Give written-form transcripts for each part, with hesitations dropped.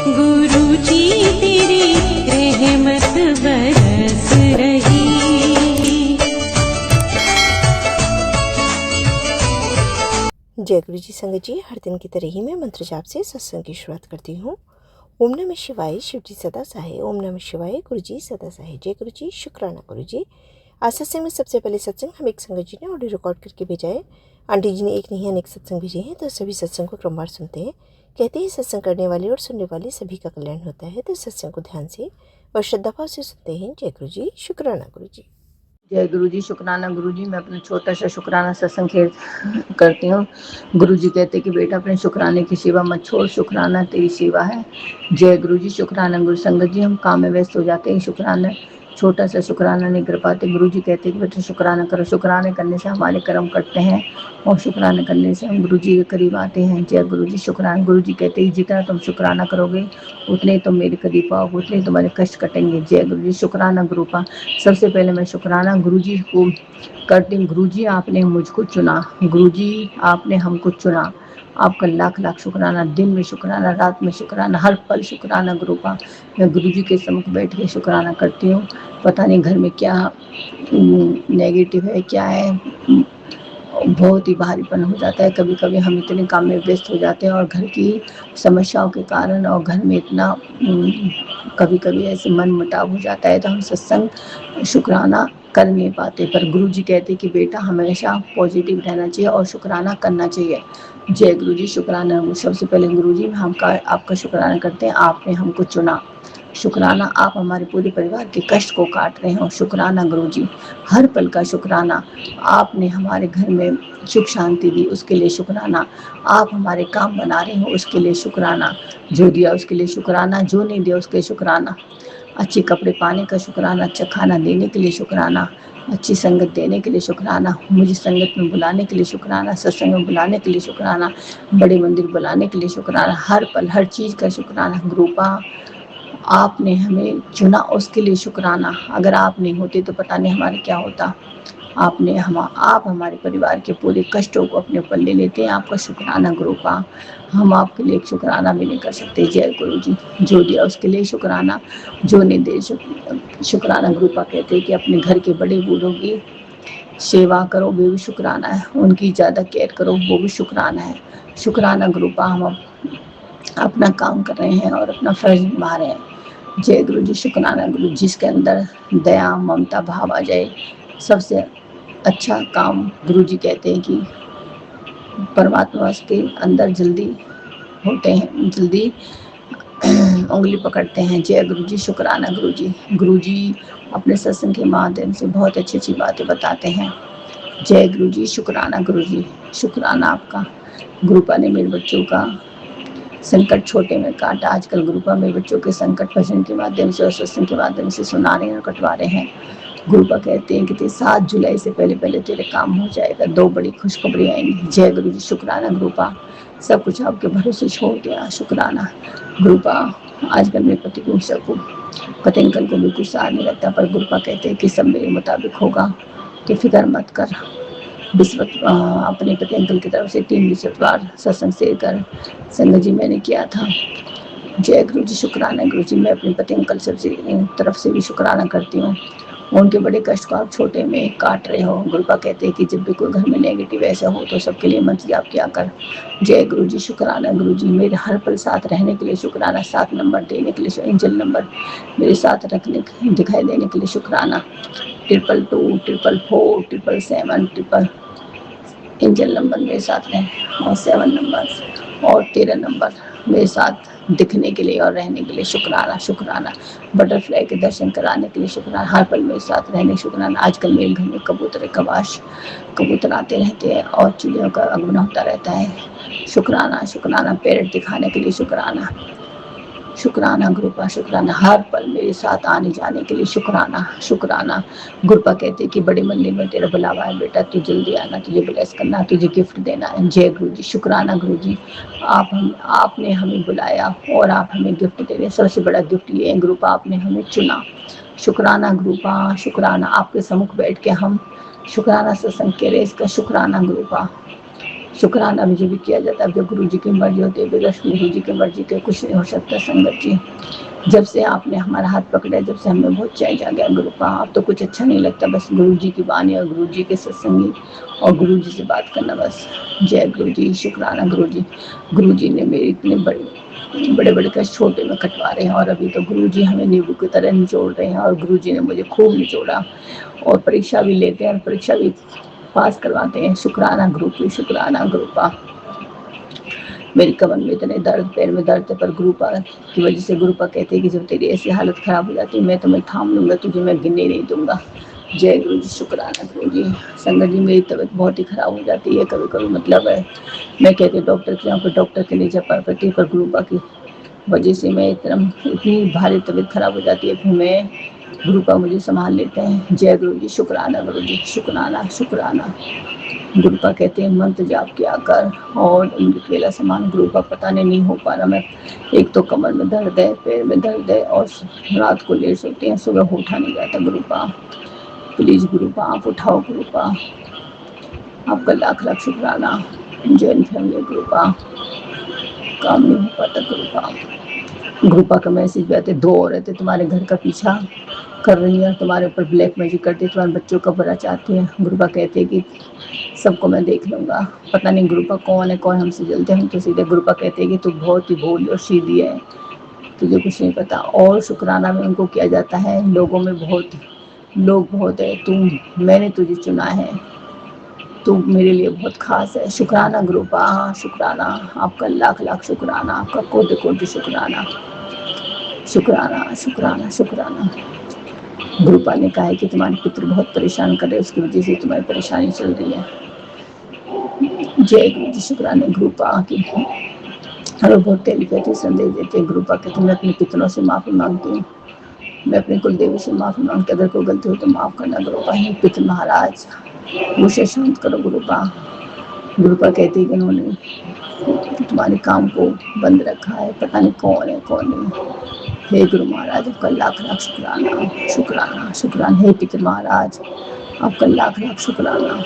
गुरुजी तेरी रहमत बरस रही। जय गुरु जी। संगत जी, हर दिन की तरह ही मैं मंत्र जाप से सत्संग की शुरुआत करती हूँ। ओम नमः शिवाय, शिव जी सदा सहाय। ओम नमः शिवाय, गुरु जी सदा सहाय। जय गुरु जी, शुक्राना गुरु जी। आज सत्संग में सबसे पहले सत्संग हम एक संगत जी ने ऑडियो रिकॉर्ड करके भेजा है। आंटी जी ने एक नहीं अनेक सत्संग भेजे हैं, तो सभी सत्संग को क्रमवार सुनते हैं। कहते हैं सत्संग करने वाले और सुनने वाले सभी का कल्याण होता है, तो सत्संग को ध्यान से और श्रद्धाभाव से सुनते हैं। जय गुरु जी, शुक्राना गुरु जी। जय गुरु जी, शुक्राना गुरु जी। मैं अपना छोटा सा शुक्राना सत्संग करती हूँ। गुरु जी कहते कि बेटा अपने शुक्राने की सेवा मत छोड़, शुक्राना तेरी सेवा है। जय गुरु जी, शुक्राना गुरु। संगत जी, हम काम में व्यस्त हो जाते हैं, शुक्राना छोटा सा शुक्राना नहीं कर पाते। गुरु जी कहते कि बेटा शुक्राना करो। शुक्राने करने से हमारे कर्म कटते हैं और शुक्राना करने से हम गुरु जी के करीब आते हैं। जय गुरु जी, शुक्राना गुरु जी कहते हैं जितना तुम शुक्राना करोगे उतने ही तुम मेरे करीब आओगे, उतने ही तुम्हारे कष्ट कटेंगे। जय गुरु जी, शुक्राना गुरु का। सबसे पहले मैं शुक्राना गुरु जी को करती हूँ। गुरु जी आपने मुझको चुना, गुरु जी आपने हमको चुना। आपका लाख लाख शुक्राना। दिन में शुक्राना, रात में शुक्राना, हर पल शुक्राना गुरु का। मैं गुरु जी के सम्मुख बैठ के शुक्राना करती हूँ। पता नहीं घर में क्या नेगेटिव है, क्या है, बहुत ही भारीपन हो जाता है। कभी कभी हम इतने काम में व्यस्त हो जाते हैं और घर की समस्याओं के कारण और घर में इतना कभी कभी ऐसे मन मुटाव हो जाता है, तो हम सत्संग शुक्राना कर नहीं पाते। पर गुरु जी कहते कि बेटा हमेशा पॉजिटिव रहना चाहिए और शुक्राना करना चाहिए। जय गुरु जी, शुक्राना। सबसे पहले गुरु जी हम आपका शुक्राना करते हैं, आपने हमको चुना। शुक्राना, आप हमारे पूरे परिवार के कष्ट को काट रहे हो। शुक्राना गुरु जी, हर पल का शुक्राना। आपने हमारे घर में सुख शांति दी, उसके लिए शुक्राना। आप हमारे काम बना रहे हो, उसके लिए शुक्राना। जो दिया उसके लिए शुक्राना, जो नहीं दिया उसके लिए शुक्राना। अच्छे कपड़े पाने का शुक्राना, अच्छा खाना देने के लिए शुक्राना, अच्छी संगत देने के लिए शुक्राना, मुझे संगत में बुलाने के लिए शुक्राना, सत्संग में बुलाने के लिए शुक्राना, बड़े मंदिर बुलाने के लिए शुक्राना। हर पल हर चीज़ का शुक्राना। गुरुपा आपने हमें चुना, उसके लिए शुक्राना। अगर आप नहीं होते तो पता नहीं हमारे क्या होता। आप हमारे परिवार के पूरे कष्टों को अपने ऊपर ले लेते हैं। आपका शुक्राना गुरुपा। हम आपके लिए शुक्राना भी नहीं कर सकते। जय गुरु जी, जो दिया उसके लिए शुक्राना, जो नहीं दे शुक्राना। गुरुपा कहते हैं कि अपने घर के बड़े बूढ़ों की सेवा करो, वो भी शुक्राना है। उनकी ज़्यादा केयर करो, वो भी शुक्राना है। शुक्राना गुरुपा। हम अपना काम कर रहे हैं और अपना फर्ज निभा रहे हैं। जय गुरु जी, शुक्राना गुरु। जिसके अंदर दया ममता भाव आ जाए, सबसे अच्छा काम गुरु जी कहते हैं कि परमात्मा के अंदर जल्दी होते हैं, जल्दी उंगली पकड़ते हैं। जय गुरु जी, शुक्राना गुरु जी। गुरु जी अपने सत्संग के माध्यम से बहुत अच्छी अच्छी बातें बताते हैं। जय गुरु जी, शुक्राना गुरु जी। शुक्राना आपका। गुरुपा ने मेरे बच्चों का संकट छोटे में काटा। आजकल गुरुपा मेरे बच्चों के संकट भजन के माध्यम से और सत्संग के माध्यम से सुना रहे हैं और कटवा रहे हैं। गुरुपा कहते हैं कि 7 जुलाई से पहले पहले तेरे काम हो जाएगा, 2 बड़ी खुशखबरी आएंगी। जय गुरु जी, शुक्राना गुरुपा। सब कुछ आपके भरोसे छोड़ दिया, शुक्राना गुरुपा। आजकल मेरे पति को पति अंकल को बिल्कुल सार नहीं लगता, पर गुरुपा कहते हैं कि सब मेरे मुताबिक होगा, तो फिक्र मत कर। अपने पति अंकल की तरफ से 3 विशेषवार सत्संग से कर संगत जी मैंने किया था। जय गुरु जी, शुक्राना गुरु जी। मैं अपने पति अंकल तरफ से भी शुक्राना करती हूँ। उनके बड़े कष्ट को आप छोटे में काट रहे हो। गुरुपा कहते हैं कि जब भी कोई घर में नेगेटिव ऐसा हो तो सबके लिए मंत्र जाप किया कर। जय गुरु जी, शुक्राना गुरु जी। मेरे हर पल साथ रहने के लिए शुक्राना। 7 नंबर देने के लिए, एंजल नंबर मेरे साथ रखने दिखाई देने के लिए शुक्राना। 222, 444, 777, एंजल नंबर मेरे साथ रहे और 7 नंबर और 13 नंबर मेरे साथ दिखने के लिए और रहने के लिए शुक्राना। शुक्राना। बटरफ्लाई के दर्शन कराने के लिए शुक्राना। हर पल मेरे साथ रहने शुक्राना। आजकल मेरे घर में कबूतर आते रहते हैं और चिड़ियों का आगमन होता रहता है। शुक्राना शुक्राना। पैरट दिखाने के लिए शुक्राना। शुक्राना गुरुपा, शुक्राना। हर पल मेरे साथ आने जाने के लिए शुक्राना। शुक्राना। गुरुपा कहते हैं कि बड़े मंदिर में तेरा बुलावा है बेटा, तू जल्दी आना, तुझे ब्लेस करना, तुझे गिफ्ट देना है। जय गुरु जी, शुक्राना गुरु जी। आपने हमें बुलाया और आप हमें गिफ्ट दे रहे हैं। सबसे बड़ा गिफ्ट ये है गुरुपा, आपने हमें चुना। शुक्राना गुरुपा, शुक्राना। आपके सम्मुख बैठ के हम शुक्राना सत्संग के रहे, इसका शुक्राना गुरुपा। शुक्राना मुझे भी किया जाता है। जब गुरु जी की मर्जी होती है, बगैर गुरु जी की मर्जी के कुछ नहीं हो सकता। संगत जी, जब से आपने हमारा हाथ पकड़ा, जब से हमें बहुत चैन आ गया गुरु का। आप तो कुछ अच्छा नहीं लगता, बस गुरु जी की वाणी और गुरु जी के सत्संगी और गुरु जी से बात करना बस। जय गुरु जी, शुक्राना गुरु जी। गुरु जी ने मेरे इतने बड़े बड़े कष्ट छोटे में कटवा रहे हैं, और अभी तो गुरु जी हमें नींबू की तरह निचोड़ रहे हैं। और गुरु जी ने मुझे खूब निचोड़ा, और परीक्षा भी लेते हैं और परीक्षा भी पास करवाते हैं। शुक्राना गुरु की, शुक्राना गुरु का। मेरी कमर में इतने दर्द, पैर में दर्द है, पर गुरुपा की वजह से गुरुपा कहते हैं कि जब तेरी ऐसी हालत खराब हो जाती है, मैं तुम्हें थाम लूंगा, तुझे मैं गिनने नहीं दूंगा। जय गुरु जी, शुक्राना गुरु जी। संगत जी, मेरी तबीयत बहुत ही खराब हो जाती है कभी कभी, मतलब है मैं कहती हूँ डॉक्टर के यहाँ पर, डॉक्टर के नहीं जा पाती, पर गुरुपा की वजह से मैं इतनी भारी तबीयत खराब हो जाती है, फिर मैं गुरुपा मुझे संभाल लेते हैं। जय गुरु जी, शुक्राना गुरु जी, शुक्राना शुक्राना। गुरुपा कहते हैं मंत्र जाप किया कर, और उनके केला समान गुरुपा पता नहीं हो पा रहा। मैं एक तो कमर में दर्द है, पैर में दर्द है, और रात को लेट सोते हैं, सुबह उठा नहीं जाता। गुरुपा प्लीज, गुरुपा आप उठाओ। गुरुपा आपका लाख लाख शुक्राना। जैन फैमिली गुरुपा, काम नहीं हो पाता। गुरुपा का मैसेज भी आते, 2 औरतें तुम्हारे घर का पीछा कर रही है, तुम्हारे ऊपर ब्लैक मैजिक करती है, तुम्हारे बच्चों का बुरा चाहती है। गुरुपा कहते हैं कि सबको मैं देख लूंगा। पता नहीं गुरुपा कौन है, कौन हमसे जलते हैं। हम तो सीधे गुरुपा कहते हैं कि तू बहुत ही भोली और सीधी है, तुझे कुछ नहीं पता। और शुक्राना में उनको किया जाता है, लोगों में लोग बहुत है, मैंने तुझे चुना है, तू मेरे लिए बहुत खास है। शुक्राना गुरुपा, शुक्राना आपका, लाख लाख शुक्राना आपका, कोटि कोटि शुक्राना। शुक्राना शुक्राना शुक्राना। गुरुपा ने कहा है कि तुम्हारे पुत्र बहुत परेशान कर रहे, उसकी वजह से तुम्हारी परेशानी चल रही है। जय गुरु जी, शुक्राना गुरुपा की। हमें बहुत टेलीपैथी संदेश देते हैं। गुरुपा कहते मैं अपने पितरों से माफी मांगती हूँ, मैं अपने कुल देवी से माफी मांगती हूँ, अगर कोई गलती हो तो माफ करना गुरुपा। हे पितर महाराज, मुझे शांत करो गुरुपा। गुरुपा कहती है कि उन्होंने तुम्हारे काम को बंद रखा है, पता नहीं कौन है कौन नहीं। हे गुरु महाराज, आपका लाख लाख शुक्राना, शुक्राना शुक्राना। हे पितर महाराज, आपका लाख लाख शुक्राना।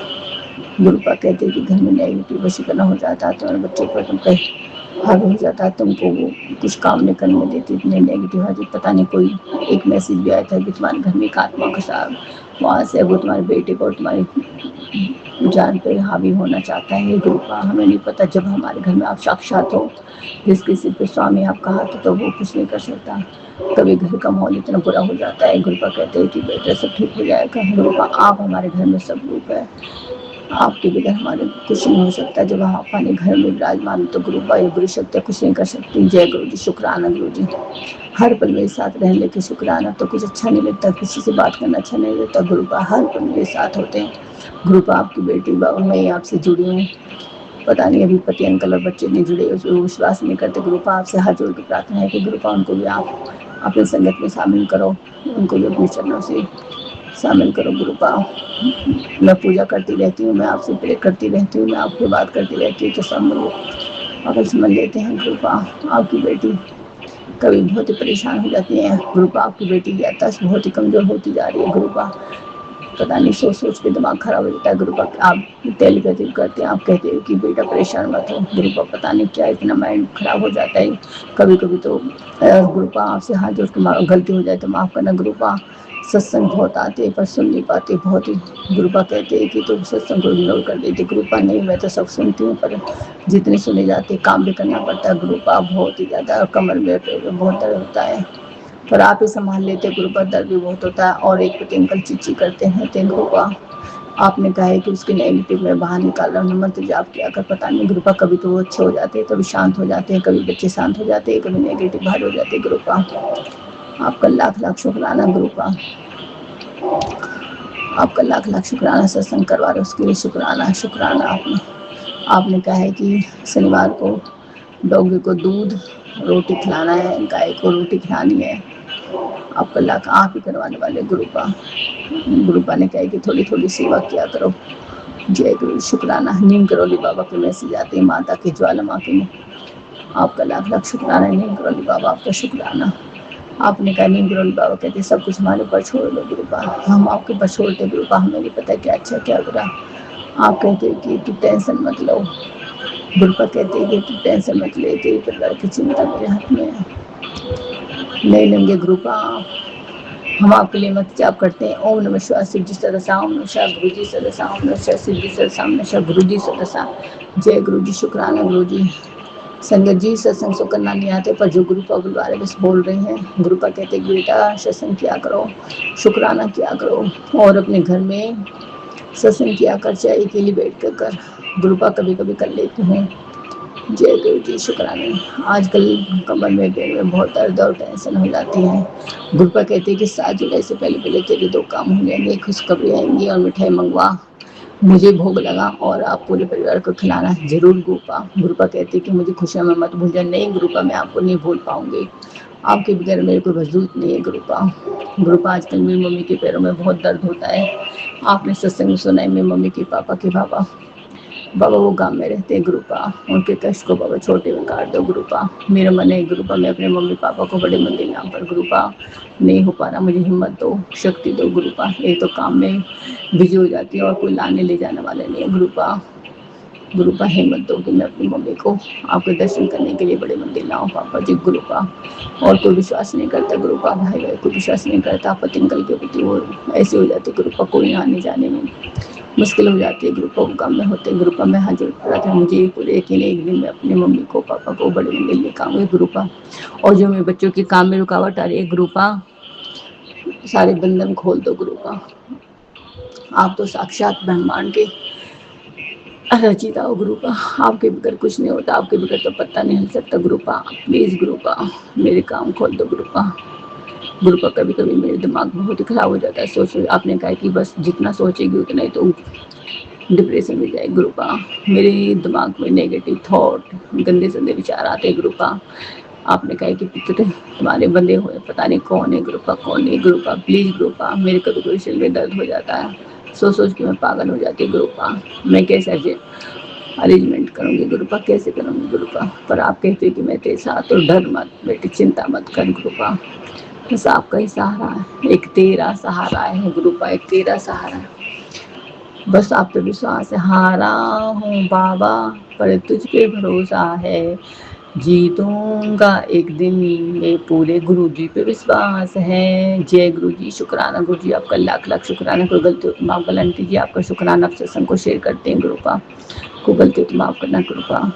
गुरुपा कहते हैं कि घर में नेगेटिव वशीकरण हो जाता है, तुम्हारे बच्चों पर तुम पे हावी हो जाता है, तुमको वो कुछ काम नहीं करने देती, इतने नेगेटिव है। पता नहीं कोई एक मैसेज भी आया था कि तुम्हारे घर में एक आत्मा का साहब वहाँ से वो तुम्हारे बेटे को और तुम्हारी जान पे हावी होना चाहता है। ये गुरुपा हमें नहीं पता, जब हमारे घर में आप साक्षात हो, जिसके सिर पे स्वामी आपका हाथ तो वो कुछ नहीं कर सकता। कभी घर का माहौल इतना बुरा हो जाता है, गुरुपा कहते हैं कि बेटा सब ठीक हो जाएगा। गुरुपा आप हमारे घर में सब रूप है, आपके बगैर हमारे कुछ नहीं हो सकता। जब आप अपने घर में विराजमान तो गुरुपा ये बुरी शक्तियाँ कुछ नहीं कर सकती। जय गुरु जी, शुक्राना गुरु जी। हर पल मेरे साथ रहने के शुक्राना। तो कुछ अच्छा नहीं लगता, किसी से बात करना अच्छा नहीं लगता। गुरुपा हर पल मेरे साथ होते हैं। गुरुपा आपकी बेटी बाबा मैं आपसे जुड़ी हूँ, पता नहीं अभी पति अंकल और बच्चे नहीं जुड़े, उसको विश्वास नहीं करते। गुरुपा आपसे हाथ जोड़ के प्रार्थना है कि गुरुपा उनको भी आप अपनी संगत में शामिल करो, उनको भी अपने चरणों से शामिल करो। गुरुपा मैं पूजा करती रहती हूँ, मैं आपसे प्रे करती रहती हूँ, मैं आपसे बात करती रहती हूँ, तो सब लोग अगर समझ लेते हैं। गुरुपा आपकी बेटी कभी बहुत ही परेशान हो जाती है। गुरुपा आपकी बेटी की याददाश्त बहुत ही कमज़ोर होती जा रही है। गुरुपा पता नहीं सोच के दिमाग खराब हो जाता है। गुरुपा आप टेलीपैथी करते हैं, आप कहते हैं कि बेटा परेशान मत हो। गुरुपा पता नहीं क्या इतना माइंड खराब हो जाता है कभी कभी। तो गुरुपा आपसे हाथ जोड़ के गलती हो जाए तो माफ़ करना। गुरुपा सत्संग बहुत आते हैं पर सुन नहीं पाते, बहुत ही गुरुपा कहते हैं कि तुम सत्संग को इग्नोर कर देते। गुरुपा नहीं, मैं तो सब सुनती हूँ, पर जितने सुने जाते काम भी करना पड़ता है। गुरुपा बहुत ही ज़्यादा कमर में बहुत दर्द होता है, पर आप ही संभाल लेते। गुरुपा दर्द भी बहुत होता है, और एक पति अंकल चिच्ची करते हैं। तो गुरुपा आपने कहा है कि उसके नेगेटिव में बाहर निकाल रहा हूँ, मंत्र जाप किया कर। पता नहीं गुरुपा कभी तो वो अच्छे हो जाते हैं, कभी शांत हो जाते हैं, कभी बच्चे शांत हो जाते हैं, कभी नेगेटिव बाहर हो जाते हैं। गुरुपा आपका लाख लाख शुक्राना। गुरुपा आपका लाख लाख शुक्राना, सत्संग करवा रहे उसके लिए शुक्राना शुक्राना। आपने कहा है कि शनिवार को डॉगी को दूध रोटी खिलाना है, गाय को रोटी खिलानी है। आपका लाख आप ही करवाने वाले। गुरुपा ने कहा कि थोड़ी थोड़ी सेवा किया करो। जय गुरु, शुक्राना। नीम करौली बाबा के मैसेज आते हैं, माता के ज्वाला माँ के, आपका लाख लाख शुक्राना। नीम करौली बाबा आपका शुक्राना। आपने कहा नीम करौली बाबा कहते सब कुछ हमारे ऊपर छोड़ दो गुरुपा, हम आपके ऊपर छोड़ते गुरुपा, हमें नहीं पता क्या अच्छा क्या बुरा। आप कहते कि तू टेंशन मत लो, गुरुपा कहते हैं कि तू टेंशन मत ले, तेरे परिवार की चिंता मेरे हाथ में है। नहीं लेंगे गुरुपा, हम आपके लिए मत जाप करते हैं। ओम नमः शिवाय शिव जी सदसा, ओम नमः शिवाय गुरु जी सदसा, ओम नमः शिवाय शिव जी सदसा, ओम नमः शिवाय गुरु जी सदसा। जय गुरु जी, शुक्राना गुरु जी। संगत जी, सत्संग सो करना नहीं आते, पर जो गुरुपा बुलवा रहे बस बोल रहे हैं। गुरुपा कहते हैं बेटा सत्संग किया करो, शुक्राना किया करो, और अपने घर में सत्संग किया कर, चाहे अकेली बैठ कर। गुरुपा कभी कभी कर लेती हूँ। जय गुरु जी, शुक्राना। आजकल कमर में पेट में बहुत दर्द और टेंशन हो जाती है। गुरुपा कहते हैं कि 7 जुलाई से पहले पहले तेरे 2 काम हो जाएंगे, खुशखबरी आएंगी और मिठाई मंगवा, मुझे भोग लगा और आप पूरे परिवार को खिलाना जरूर गुरुपा। गुरुपा कहती है कि मुझे खुशियाँ में मत भूल जाए। नहीं गुरुपा, मैं आपको नहीं भूल पाऊंगी, आपके बगैर मेरे कोई वजूद नहीं है गुरुपा। गुरुपा, आजकल मेरी मम्मी के पैरों में बहुत दर्द होता है। आपने सत्संग में सुना है मेरी मम्मी के पापा के बाबा वो गांव में रहते हैं गुरुपा, उनके कष्ट को बाबा छोटे में काट दो गुरुपा। मेरा मन है गुरुपा मैं अपने मम्मी पापा को बड़े मंदिर यहाँ पर गुरुपा, नहीं हो पा रहा, मुझे हिम्मत दो, शक्ति दो गुरुपा। एक तो काम में बिजी हो जाती है और कोई लाने ले जाने वाले नहीं है गुरुपा। गुरुपा हिम्मत दो कि मैं अपनी मम्मी को आपके दर्शन करने के लिए बड़े मंदिर लाऊं पापा जी गुरुपा। और कोई विश्वास नहीं करता गुरुपा, भाई भाई कोई विश्वास नहीं करता, पति निकल के पति वो ऐसे हो जाती गुरुपा, कोई आने जाने में मुश्किल हो जाती है गुरुपा। वो काम में होते गुरुपा, मैं हाजिर पड़ा था, मुझे पूरे यकीन एक दिन में अपनी मम्मी को पापा को बड़े मंदिर लेकर आऊंगी गुरुपा। और जो मेरे बच्चों के काम में रुकावट आ रही है गुरुपा, सारे बंधन खोल दो गुरुपा। आप तो साक्षात ब्रह्मांड के रचिता हो गुरुपा, आपके बगैर कुछ नहीं होता, आपके बगैर तो पत्ता नहीं हिल सकता गुरुपा। प्लीज गुरुपा मेरे काम खोल दो गुरुपा। गुरुपा कभी कभी मेरे दिमाग बहुत ही खराब हो जाता है, सोच आपने कहा कि बस जितना सोचेगी उतना ही तो डिप्रेशन में जाए गुरुपा। मेरे दिमाग में नेगेटिव थॉट, गंदे संदे विचार आते हैं गुरुपा। आपने कहा कि पिछले तुम्हारे बंदे हुए, पता नहीं कौन है गुरुपा कौन नहीं गुरुपा। प्लीज गुरुपा, मेरे कभी कभी सिर में दर्द हो जाता है, सोच सोच के मैं पागल हो जाती हूँ गुरुपा। मैं कैसे अरेंजमेंट करूँगी गुरुपा, कैसे करूँगी गुरुपा। पर आप कहते हैं कि मैं तेरे साथ, तो डर मत बेटी, चिंता मत कर गुरुपा, बस आपका ही सहारा है, एक तेरा सहारा है गुरुपा, एक तेरा सहारा है। बस आप पे विश्वास है, हारा हूँ बाबा पर तुझ पे भरोसा है, जीतूंगा एक दिन ये पूरे गुरु जी पे विश्वास है। जय गुरु जी, शुक्राना गुरु जी, आपका लाख लाख शुक्राना। कोई गलती हो तो माफ गलती कीजिए, आपका शुक्राना आप सत्संग को शेयर करते हैं गुरुपा, कोई गलती हो तो माफ करना गुरुपा।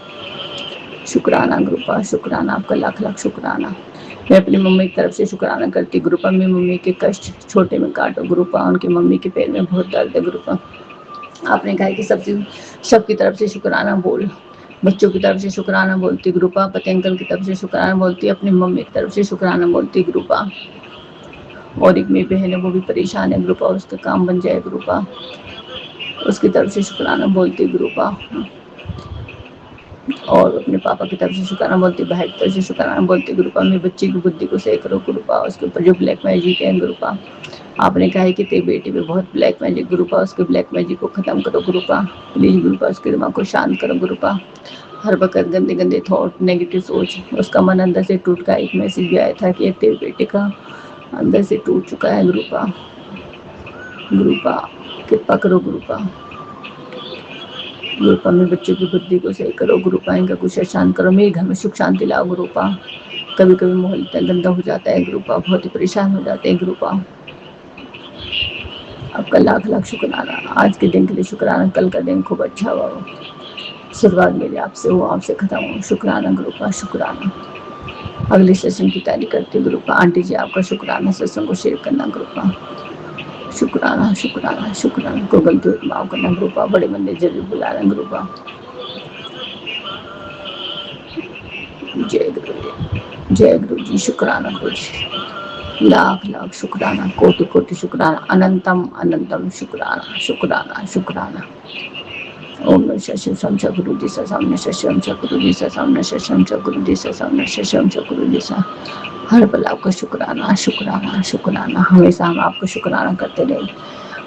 शुक्राना गुरुपा, शुक्राना, आपका लाख लाख शुक्राना। मैं अपनी मम्मी की तरफ से शुक्राना करती गुरुपा, मेरी मम्मी के कष्ट छोटे में काटो गुरुपा, उनकी मम्मी के पैर में बहुत दर्द है गुरुपा। आपने कहा कि सबकी तरफ से शुक्राना बोल, बच्चों की तरफ से शुक्राना बोलती गुरुपा, पति अंकल की तरफ से शुक्राना बोलती, अपनी मम्मी की तरफ से शुक्राना बोलती गुरुपा। और एक मेरी बहन है वो भी परेशान है गुरुपा, उसका काम बन जाए गुरुपा, उसकी तरफ से शुक्राना बोलती गुरुपा। और अपने पापा की तरफ से शुक्राना बोलती, भाई की तरफ से शुक्राना बोलती गुरुपा। मेरे बच्चे की बुद्धि को सही करो गुरुपा, उसके ऊपर जो ब्लैक मैजिक है गुरुपा, आपने कहा है कि तेरी बेटी पे बहुत ब्लैक मैजिक गुरुपा, उसके ब्लैक मैजिक को खत्म करो गुरुपा, प्लीज गुरुपा, उसके दिमाग को शांत करो गुरुपा। हर वक्त गंदे गंदे थॉट, नेगेटिव सोच, उसका मन अंदर से टूट का एक मैसेज भी आया था कि तेरे बेटे का अंदर से टूट चुका है गुरुपा। गुरुपा कृपा करो गुरुपा, गुरुपा मेरे बच्चों की बुद्धि को सही करो गुरुपा, इनका कुछ शांत करो, मेरे घर में सुख शांति लाओ गुरुपा। कभी कभी माहौल इतना गंदा हो जाता है गुरुपा, बहुत ही परेशान हो जाते हैं गुरुपा। आपका लाख लाख शुक्राना, आज के दिन के लिए शुक्राना, कल का दिन खूब अच्छा हुआ, शुरुआत मेरे आपसे हो, आपसे खत्म हो, शुक्राना गुरुपा, शुक्राना। अगले सेशन की तैयारी करते गुरुपा। आंटी जी आपका शुक्राना, सत्संग को शेयर करना गुरुपा, शुक्राना शुक्राना शुक्राना। को गलती हो माफ करना गुरुपा, बड़े बंदे जरूर बुला रहे गुरुपा। जय गुरु जी, जय गुरु जी, शुक्राना गुरु जी, लाख लाख शुक्राना, कोटि कोटि शुक्राना, अनंतम अनंतम शुक्राना शुक्राना शुक्राना। ओम नमः शिवाय, शम च गुरु जी सा, सामने शम च गुरु जी सा, सामने शम च गुरु जी सा, सामने शम च गुरु जी सा। हर पल आपका शुक्राना शुक्राना शुक्राना, हमेशा हम आपका शुक्राना करते रहे,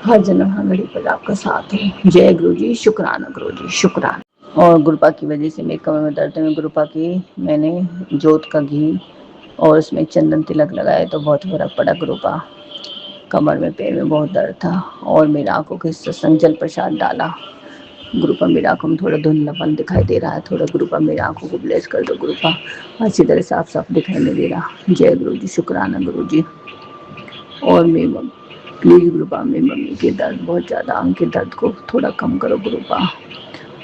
हर जन्म हर घड़ी पर आपका साथ हो। जय गुरु जी, शुक्राना गुरु जी, शुक्राना। और गुरुपा की वजह से मेरे कमर में दर्द है, गुरुपा की मैंने जोत का घी और उसमें चंदन तिलक लगाया तो बहुत फर्क पड़ा गुरुपा। कमर में पैर में बहुत दर्द था और मेरी आंखों के सत्संग जल प्रसाद डाला ग्रुपा मेरी आंखों में थोड़ा धुंधलापन दिखाई दे रहा है, थोड़ा ग्रुपा मेरी आंखों को ब्लेस कर दो ग्रुपा, अच्छी तरह साफ साफ दिखाई नहीं दे रहा। जय गुरु जी, शुक्राना गुरु जी। और मेरी प्लीज ग्रुपा मेरी मम्मी के दर्द बहुत ज़्यादा, उनके दर्द को थोड़ा कम करो ग्रुपा।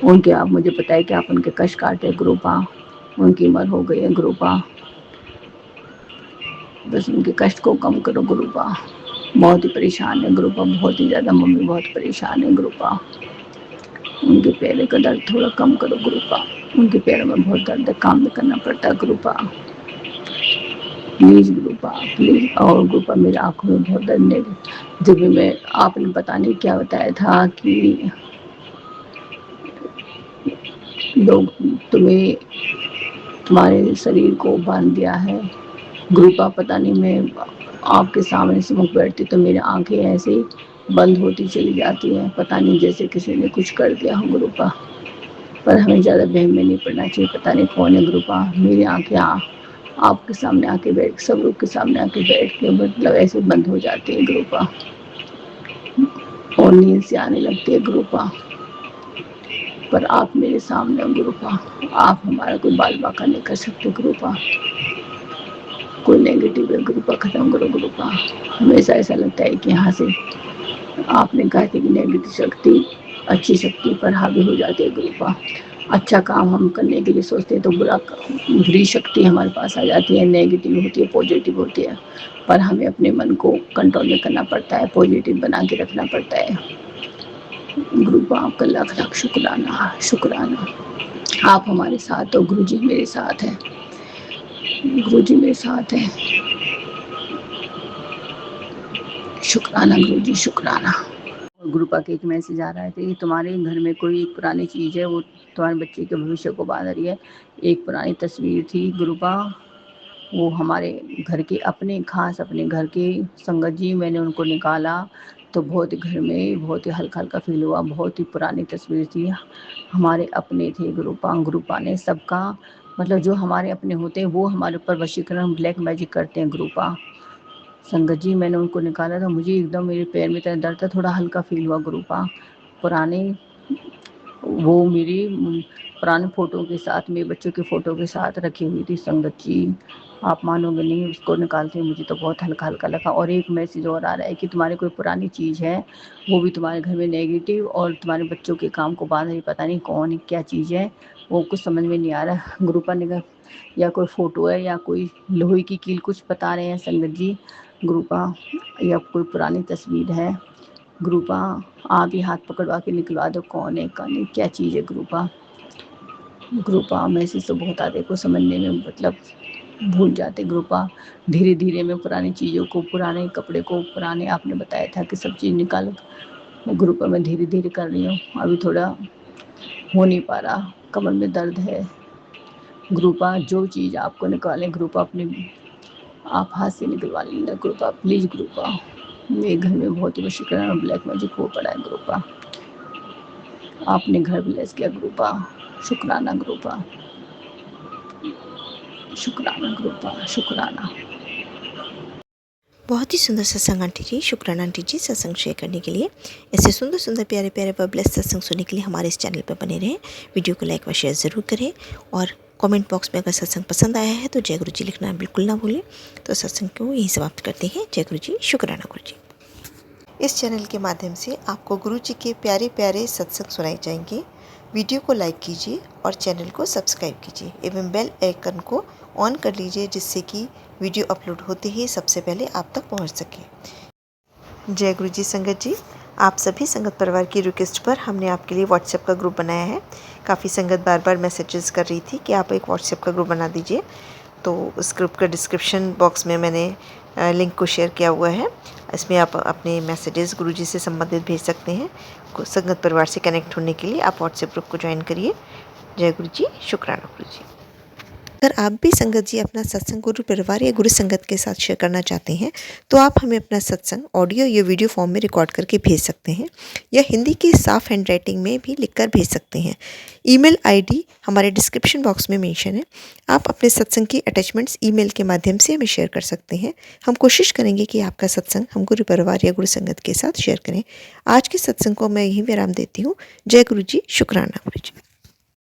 उनके आप मुझे पता है कि आप उनके कष्ट काटे ग्रुपा, उनकी उम्र हो गई है ग्रुपा, बस उनके कष्ट को कम करो ग्रुपा। बहुत ही परेशान है ग्रुपा, बहुत ही ज़्यादा मम्मी बहुत परेशान है ग्रुपा। उनके पैरों का दर्द थोड़ा कम करो ग्रुपा, उनके पैरों में बहुत दर्द है, काम भी करना पड़ता है ग्रुपा, प्लीज ग्रुपा प्लीज। और ग्रुपा मेरी आंखों में बहुत दर्द है, जब भी मैं आपने पता नहीं क्या बताया था कि लोग तुम्हें तुम्हारे शरीर को बांध दिया है ग्रुपा, पता नहीं मैं आपके सामने से मुख बैठती तो मेरी आंखें ऐसे ही बंद होती चली जाती हैं, पता नहीं जैसे किसी ने कुछ कर दिया हो ग्रुपा। पर हमें ज़्यादा बहम में नहीं पड़ना चाहिए, पता नहीं कौन है ग्रुपा। मेरी आंखें आपके सामने आके बैठ, सब लोग के सामने आके बैठ के मतलब ऐसे बंद हो जाती है ग्रुपा, और नींद से आने लगती है ग्रुपा। पर आप मेरे सामने हो ग्रुपा, आप हमारा कोई बाल बाका नहीं कर सकते ग्रुपा, कोई नेगेटिव है ग्रुपा खत्म करो ग्रुपा। हमेशा ऐसा लगता है कि यहाँ से आपने कहा था कि नेगेटिव शक्ति अच्छी शक्ति पर हावी हो जाती है ग्रुपा। अच्छा काम हम करने के लिए सोचते हैं तो बुरी शक्ति हमारे पास आ जाती है, नेगेटिव होती है पॉजिटिव होती है, पर हमें अपने मन को कंट्रोल में करना पड़ता है, पॉजिटिव बना के रखना पड़ता है ग्रुपा। आपका लाख लाख शुक्राना शुक्राना, आप हमारे साथ हो, गुरु जी मेरे साथ है, गुरु जी मेरे साथ है, शुक्राना गुरु जी शुक्राना। ग्रुपा के एक मैसेज आ रहा है कि तुम्हारे घर में कोई एक पुरानी चीज़ है, वो तुम्हारे बच्चे के भविष्य को बांध रही है। एक पुरानी तस्वीर थी ग्रुपा, वो हमारे घर के अपने खास अपने घर के संगत जी, मैंने उनको निकाला तो बहुत ही घर में बहुत ही हल्का हल्का फील हुआ। बहुत ही पुरानी तस्वीर थी, हमारे अपने थे ग्रुपा ने सबका मतलब जो हमारे अपने होते हैं वो हमारे ऊपर वशीकरण ब्लैक मैजिक करते हैं ग्रुपा। संगत जी मैंने उनको निकाला तो मुझे एकदम मेरे पैर में इतना दर्द था, थोड़ा हल्का फील हुआ ग्रुपा। पुराने वो मेरी पुराने फ़ोटो के साथ, मेरे बच्चों के फ़ोटो के साथ रखी हुई थी संगत जी, आप मानोगे नहीं, उसको निकालते मुझे तो बहुत हल्का हल्का लगा। और एक मैसेज और आ रहा है कि तुम्हारी कोई पुरानी चीज़ है, वो भी तुम्हारे घर में नेगेटिव और तुम्हारे बच्चों के काम को बांध रही, पता नहीं कौन है क्या चीज़ है, वो कुछ समझ में नहीं आ रहा ग्रुपा ने, या कोई फ़ोटो है या कोई लोहे की कील, कुछ बता रहे हैं संगत जी ग्रुपा, या कोई पुरानी तस्वीर है ग्रुपा। आप ही हाथ पकड़वा के निकलवा दो कौन है कौन नहीं क्या चीज़ है ग्रुपा। मैसेज तो बहुत आते को समझने में मतलब भूल जाते ग्रुपा, धीरे धीरे मैं पुरानी चीज़ों को, पुराने कपड़े को, पुराने आपने बताया था कि सब चीज़ निकाल ग्रुपा मैं धीरे धीरे कर रही हूँ, अभी थोड़ा हो नहीं पा रहा, कमर में दर्द है ग्रुपा। जो चीज़ आपको निकालें ग्रुपा अपने आप हाथ से निकलवा लेना ग्रुपा, प्लीज़ ग्रुपा। मेरे घर में बहुत ही वशीकरण और ब्लैक मैजिक हो पड़ा है ग्रुपा, आपने घर ब्लेस किया ग्रुपा, शुक्राना ग्रुपा, शुक्राना ग्रुपा शुक्राना। बहुत ही सुंदर सत्संग आंटी जी, शुक्राना आंटी जी सत्संग शेयर करने के लिए। ऐसे सुंदर सुंदर प्यारे प्यारे व ब्लेस सत्संग सुनने के लिए हमारे इस चैनल पर बने रहें। वीडियो को लाइक व शेयर ज़रूर करें, और कमेंट बॉक्स में अगर सत्संग पसंद आया है तो जय गुरु जी लिखना बिल्कुल ना भूलें। तो सत्संग को यहीं समाप्त करते हैं। जय गुरु जी, शुक्राना गुरु जी। इस चैनल के माध्यम से आपको गुरु जी के प्यारे प्यारे सत्संग सुनाए जाएंगे। वीडियो को लाइक कीजिए और चैनल को सब्सक्राइब कीजिए एवं बेल आइकन को ऑन कर लीजिए, जिससे कि वीडियो अपलोड होते ही सबसे पहले आप तक पहुंच सके। जय गुरु जी संगत जी, आप सभी संगत परिवार की रिक्वेस्ट पर हमने आपके लिए व्हाट्सएप का ग्रुप बनाया है। काफ़ी संगत बार बार मैसेजेस कर रही थी कि आप एक व्हाट्सएप का ग्रुप बना दीजिए, तो उस ग्रुप का डिस्क्रिप्शन बॉक्स में मैंने लिंक को शेयर किया हुआ है। इसमें आप अपने मैसेजेस गुरुजी से संबंधित भेज सकते हैं। संगत परिवार से कनेक्ट होने के लिए आप व्हाट्सएप ग्रुप को ज्वाइन करिए। जय गुरु जी, शुक्राना गुरु जी। अगर आप भी संगत जी अपना सत्संग गुरु परिवार या गुरु संगत के साथ शेयर करना चाहते हैं तो आप हमें अपना सत्संग ऑडियो या वीडियो फॉर्म में रिकॉर्ड करके भेज सकते हैं या हिंदी की साफ हैंड राइटिंग में भी लिखकर भेज सकते हैं। ईमेल आईडी हमारे डिस्क्रिप्शन बॉक्स में मेंशन है। आप अपने सत्संग की अटैचमेंट्स ईमेल के माध्यम से हमें शेयर कर सकते हैं। हम कोशिश करेंगे कि आपका सत्संग हम गुरु परिवार या गुरु संगत के साथ शेयर करें। आज के सत्संग को मैं यहीं विराम देती हूँ। जय गुरु जी, शुक्राना गुरु जी।